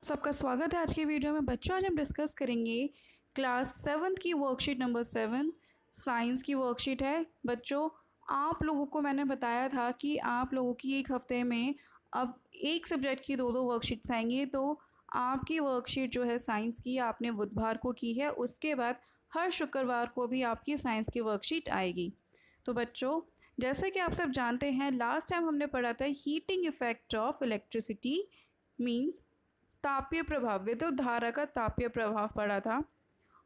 सबका स्वागत है आज की वीडियो में। बच्चों, आज हम डिस्कस करेंगे क्लास 7 की वर्कशीट नंबर 7 साइंस की वर्कशीट है। बच्चों, आप लोगों को मैंने बताया था कि आप लोगों की एक हफ्ते में अब एक सब्जेक्ट की दो वर्कशीट्स आएंगी। तो आपकी वर्कशीट जो है साइंस की आपने बुधवार को की है, उसके बाद हर शुक्रवार को भी आपकी साइंस की वर्कशीट आएगी। तो बच्चों, जैसे कि आप सब जानते हैं, लास्ट टाइम हमने पढ़ा था heating effect of electricity means तापीय प्रभाव, विद्युत धारा का तापीय प्रभाव पढ़ा था।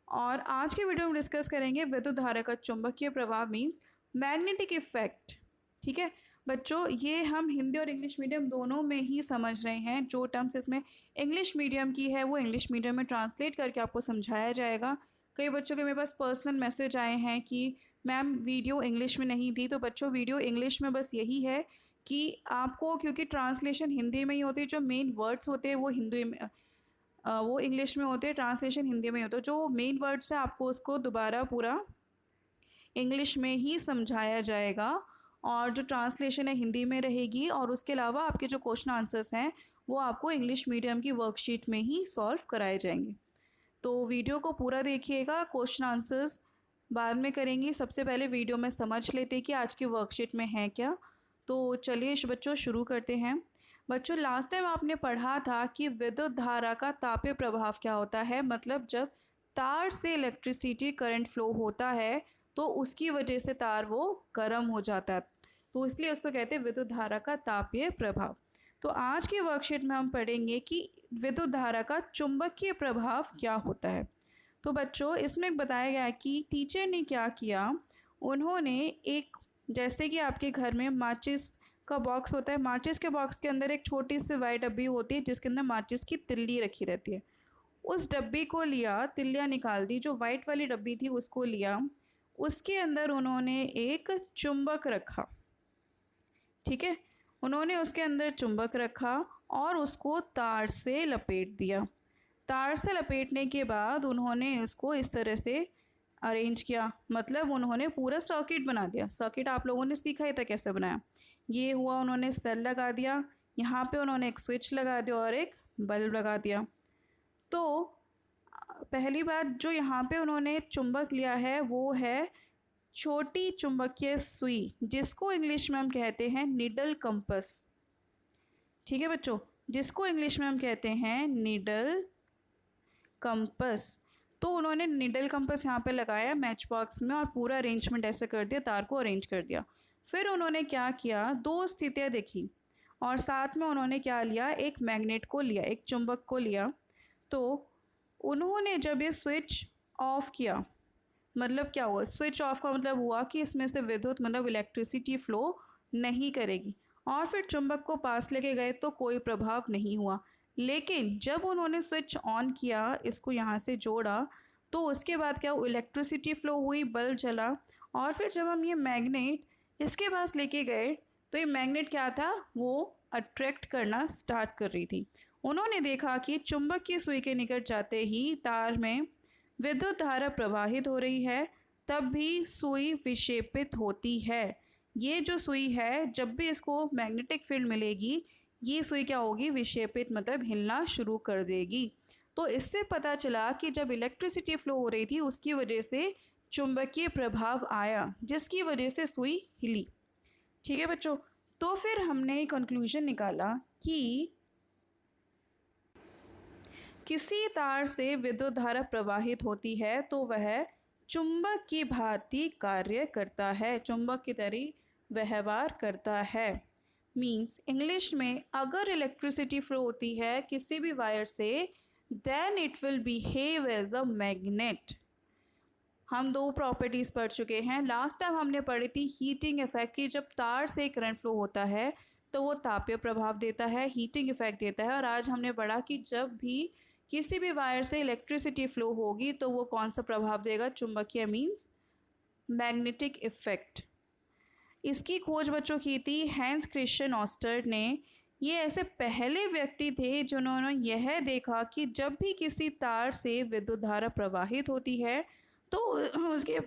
और आज के वीडियो में डिस्कस करेंगे विद्युत धारा का चुंबकीय प्रभाव मीन्स मैग्नेटिक इफेक्ट। ठीक है बच्चों, ये हम हिंदी और इंग्लिश मीडियम दोनों में ही समझ रहे हैं। जो टर्म्स इसमें इंग्लिश मीडियम की है वो इंग्लिश मीडियम में ट्रांसलेट करके आपको समझाया जाएगा। कई बच्चों के मेरे पास पर्सनल मैसेज आए हैं कि मैम वीडियो इंग्लिश में नहीं थी। तो बच्चों, वीडियो इंग्लिश में बस यही है कि आपको, क्योंकि ट्रांसलेशन हिंदी में ही होती है, जो मेन वर्ड्स होते हैं वो हिंदी में वो इंग्लिश में होते हैं, ट्रांसलेशन हिंदी में ही होता है। जो मेन वर्ड्स है आपको उसको दोबारा पूरा इंग्लिश में ही समझाया जाएगा और जो ट्रांसलेशन है हिंदी में रहेगी। और उसके अलावा आपके जो क्वेश्चन आंसर्स हैं वो आपको इंग्लिश मीडियम की वर्कशीट में ही सॉल्व कराए जाएंगे। तो वीडियो को पूरा देखिएगा, क्वेश्चन आंसर्स बाद में करेंगी। सबसे पहले वीडियो में समझ लेते कि आज की वर्कशीट में है क्या। तो चलिए बच्चों शुरू करते हैं। बच्चों, लास्ट टाइम आपने पढ़ा था कि विद्युत धारा का तापीय प्रभाव क्या होता है। मतलब जब तार से इलेक्ट्रिसिटी करंट फ्लो होता है तो उसकी वजह से तार वो गर्म हो जाता है, तो इसलिए उसको कहते हैं विद्युत धारा का तापीय प्रभाव। तो आज की वर्कशीट में हम पढ़ेंगे कि विद्युत धारा का चुंबकीय प्रभाव क्या होता है। तो बच्चों, इसमें बताया गया है कि टीचर ने क्या किया, उन्होंने एक, जैसे कि आपके घर में माचिस का बॉक्स होता है, माचिस के बॉक्स के अंदर एक छोटी सी वाइट डब्बी होती है जिसके अंदर माचिस की तिल्ली रखी रहती है। उस डब्बी को लिया, तिल्लियाँ निकाल दी, जो वाइट वाली डब्बी थी उसको लिया, उसके अंदर उन्होंने एक चुंबक रखा। ठीक है, उन्होंने उसके अंदर चुंबक रखा और उसको तार से लपेट दिया। तार से लपेटने के बाद उन्होंने इसको इस तरह से अरेंज किया, मतलब उन्होंने पूरा सर्किट बना दिया। सर्किट आप लोगों ने सीखा ही था कैसे बनाया। ये हुआ, उन्होंने सेल लगा दिया, यहाँ पे उन्होंने एक स्विच लगा दिया और एक बल्ब लगा दिया। तो पहली बात जो यहाँ पे उन्होंने चुंबक लिया है वो है छोटी चुंबकीय सुई, जिसको इंग्लिश में हम कहते हैं नीडल कंपस। ठीक है बच्चों, जिसको इंग्लिश में हम कहते हैं नीडल कंपस। तो उन्होंने नीडल कंपस यहाँ पे लगाया मैच बॉक्स में और पूरा अरेंजमेंट ऐसे कर दिया, तार को अरेंज कर दिया। फिर उन्होंने क्या किया, दो स्थितियाँ देखी और साथ में उन्होंने क्या लिया, एक मैग्नेट को लिया, एक चुंबक को लिया। तो उन्होंने जब ये स्विच ऑफ किया, मतलब क्या हुआ, स्विच ऑफ का मतलब हुआ कि इसमें से विद्युत मतलब इलेक्ट्रिसिटी फ्लो नहीं करेगी। और फिर चुंबक को पास लेके गए तो कोई प्रभाव नहीं हुआ। लेकिन जब उन्होंने स्विच ऑन किया, इसको यहाँ से जोड़ा, तो उसके बाद क्या, इलेक्ट्रिसिटी फ्लो हुई, बल्ब जला। और फिर जब हम ये मैग्नेट इसके पास लेके गए तो ये मैग्नेट क्या था, वो अट्रैक्ट करना स्टार्ट कर रही थी। उन्होंने देखा कि चुंबक की सुई के निकट जाते ही तार में विद्युत धारा प्रवाहित हो रही है, तब भी सुई विक्षेपित होती है। ये जो सुई है, जब भी इसको मैग्नेटिक फील्ड मिलेगी, ये सुई क्या होगी, विक्षेपित मतलब हिलना शुरू कर देगी। तो इससे पता चला कि जब इलेक्ट्रिसिटी फ्लो हो रही थी उसकी वजह से चुंबकीय प्रभाव आया, जिसकी वजह से सुई हिली। ठीक है बच्चों, तो फिर हमने कंक्लूजन निकाला कि किसी तार से विद्युत धारा प्रवाहित होती है तो वह चुंबक की भांति कार्य करता है, चुंबक की तरह व्यवहार करता है। मींस इंग्लिश में, अगर इलेक्ट्रिसिटी फ्लो होती है किसी भी वायर से, then it will behave as a magnet. हम दो प्रॉपर्टीज़ पढ़ चुके हैं। लास्ट टाइम हमने पढ़ी थी हीटिंग इफेक्ट की, जब तार से करंट फ्लो होता है तो वो तापीय प्रभाव देता है, हीटिंग इफेक्ट देता है। और आज हमने पढ़ा कि जब भी किसी भी वायर से इलेक्ट्रिसिटी फ्लो होगी तो वो कौन सा प्रभाव देगा, चुंबकीय मीन्स मैग्नेटिक इफेक्ट। इसकी खोज बच्चों की थी हैंस क्रिश्चियन ऑस्टर्ड ने। ये ऐसे पहले व्यक्ति थे जिन्होंने यह देखा कि जब भी किसी तार से विद्युत धारा प्रवाहित होती है तो उसके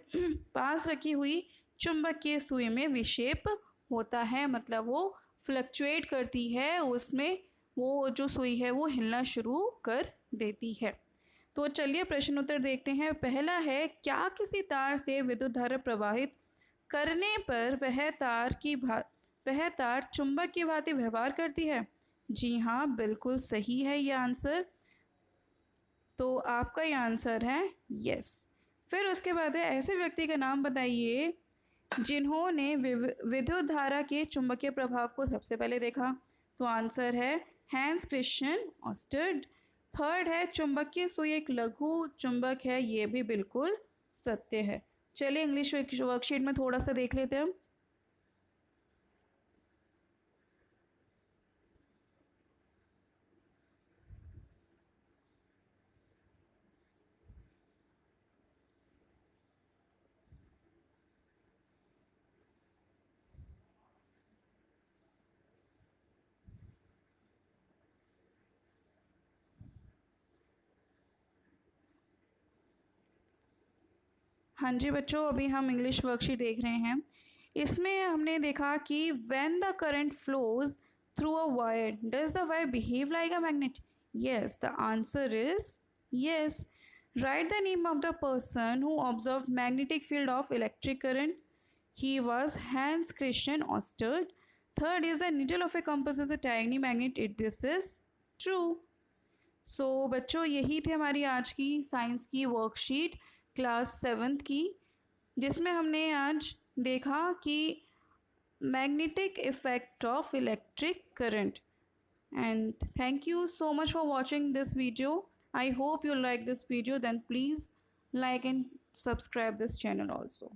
पास रखी हुई चुंबकीय सुई में विक्षेप होता है, मतलब वो फ्लक्चुएट करती है, उसमें वो जो सुई है वो हिलना शुरू कर देती है। तो चलिए प्रश्न उत्तर देखते हैं। पहला है, क्या किसी तार से विद्युत धारा प्रवाहित करने पर वह तार चुंबक की भांति व्यवहार करती है? जी हाँ, बिल्कुल सही है ये आंसर। तो आपका ये आंसर है यस। फिर उसके बाद है, ऐसे व्यक्ति का नाम बताइए जिन्होंने विद्युत धारा के चुंबकीय प्रभाव को सबसे पहले देखा। तो आंसर है हैंस क्रिश्चियन ऑस्टर्ड। थर्ड है, चुंबकीय सुई एक लघु चुंबक है, ये भी बिल्कुल सत्य है। चलिए इंग्लिश वर्कशीट में थोड़ा सा देख लेते हैं हम। हाँ जी बच्चों, अभी हम इंग्लिश वर्कशीट देख रहे हैं। इसमें हमने देखा कि when the current flows through a wire does the wire behave like a magnet? Yes, the answer is yes. Right the name of the person who observe magnetic field of electric current. He was Hans Christian Ørsted. Third is the needle of a compass is a tiny magnet. This is true. सो बच्चों, यही थे हमारी आज की science की worksheet class 7th की, जिसमें हमने आज देखा कि magnetic effect of electric current. And thank you so much for watching this video. I hope you like this video. Then please like and subscribe this channel also.